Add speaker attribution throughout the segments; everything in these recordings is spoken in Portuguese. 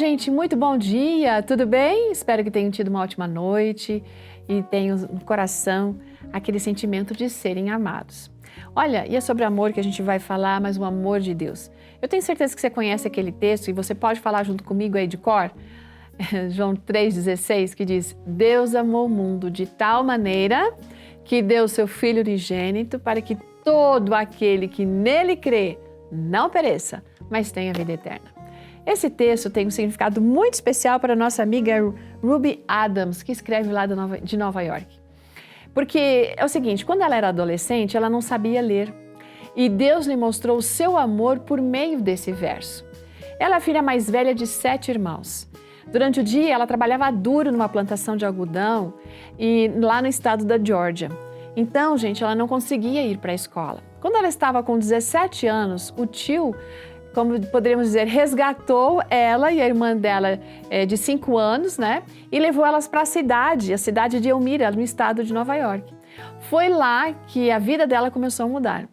Speaker 1: gente, muito bom dia, tudo bem? Espero que tenham tido uma ótima noite e tenham no coração aquele sentimento de serem amados. Olha, e é sobre amor que a gente vai falar, mas o amor de Deus. Eu tenho certeza que você conhece aquele texto e você pode falar junto comigo aí de cor. João 3,16, que diz: Deus amou o mundo de tal maneira que deu seu Filho unigênito para que todo aquele que nele crê não pereça, mas tenha vida eterna. Esse texto tem um significado muito especial para a nossa amiga Ruby Adams, que escreve lá de Nova York. Porque é o seguinte, quando ela era adolescente, ela não sabia ler. E Deus lhe mostrou o seu amor por meio desse verso. Ela é a filha mais velha de 7 irmãos. Durante o dia, ela trabalhava duro numa plantação de algodão lá no estado da Geórgia. Então, gente, ela não conseguia ir para a escola. Quando ela estava com 17 anos, o tio, como poderíamos dizer, resgatou ela e a irmã dela de 5 anos, né? E levou elas para a cidade de Elmira, no estado de Nova York. Foi lá que a vida dela começou a mudar.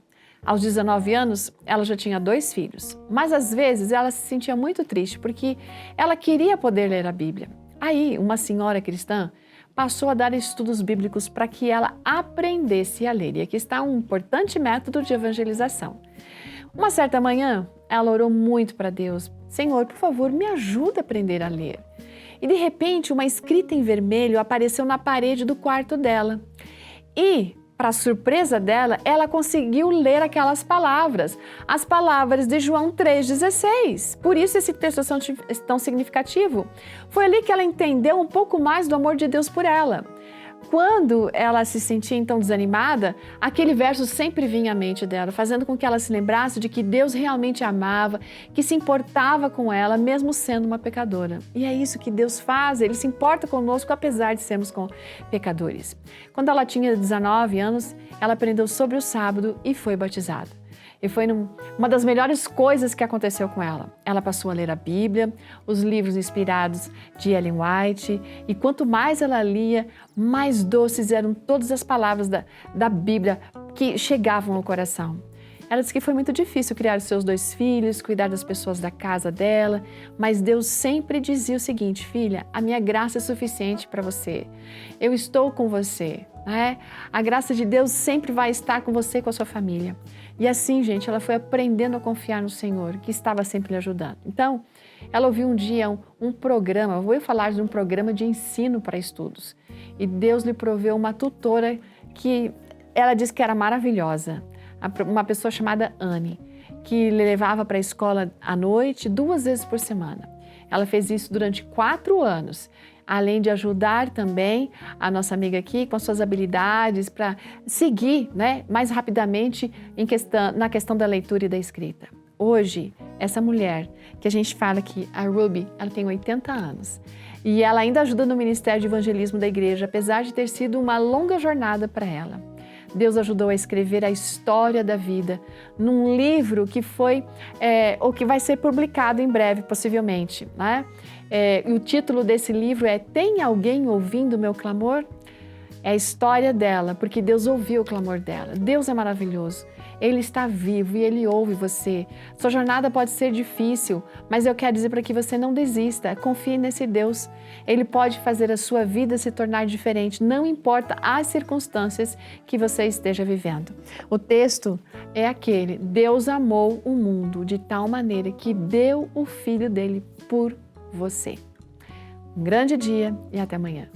Speaker 1: Aos 19 anos, ela já tinha 2 filhos, mas às vezes ela se sentia muito triste porque ela queria poder ler a Bíblia. Aí, uma senhora cristã passou a dar estudos bíblicos para que ela aprendesse a ler. E aqui está um importante método de evangelização. Uma certa manhã, ela orou muito para Deus. Senhor, por favor, me ajuda a aprender a ler. E de repente, uma escrita em vermelho apareceu na parede do quarto dela. E, para surpresa dela, ela conseguiu ler aquelas palavras, as palavras de João 3,16. Por isso esse texto é tão significativo. Foi ali que ela entendeu um pouco mais do amor de Deus por ela. Quando ela se sentia então desanimada, aquele verso sempre vinha à mente dela, fazendo com que ela se lembrasse de que Deus realmente a amava, que se importava com ela, mesmo sendo uma pecadora. E é isso que Deus faz, Ele se importa conosco, apesar de sermos pecadores. Quando ela tinha 19 anos, ela aprendeu sobre o sábado e foi batizada. E foi uma das melhores coisas que aconteceu com ela. Ela passou a ler a Bíblia, os livros inspirados de Ellen White, e quanto mais ela lia, mais doces eram todas as palavras da Bíblia que chegavam ao coração. Ela disse que foi muito difícil criar os seus 2 filhos, cuidar das pessoas da casa dela, mas Deus sempre dizia o seguinte: filha, a minha graça é suficiente para você. Eu estou com você. A graça de Deus sempre vai estar com você e com a sua família. E assim, gente, ela foi aprendendo a confiar no Senhor, que estava sempre lhe ajudando. Então, ela ouviu um dia um programa, vou falar de um programa de ensino para estudos. E Deus lhe proveu uma tutora que ela disse que era maravilhosa, uma pessoa chamada Anne, que lhe levava para a escola à noite 2 vezes por semana. Ela fez isso durante 4 anos, além de ajudar também a nossa amiga aqui com as suas habilidades para seguir, mais rapidamente na questão da leitura e da escrita. Hoje, essa mulher que a gente fala aqui, a Ruby, ela tem 80 anos e ela ainda ajuda no Ministério de Evangelismo da igreja, apesar de ter sido uma longa jornada para ela. Deus ajudou a escrever a história da vida num livro que foi, ou que vai ser publicado em breve, possivelmente. E o título desse livro é Tem Alguém Ouvindo o Meu Clamor? É a história dela, porque Deus ouviu o clamor dela. Deus é maravilhoso. Ele está vivo e Ele ouve você. Sua jornada pode ser difícil, mas eu quero dizer para que você não desista. Confie nesse Deus. Ele pode fazer a sua vida se tornar diferente, não importa as circunstâncias que você esteja vivendo. O texto é aquele: Deus amou o mundo de tal maneira que deu o Filho dele por você. Um grande dia e até amanhã.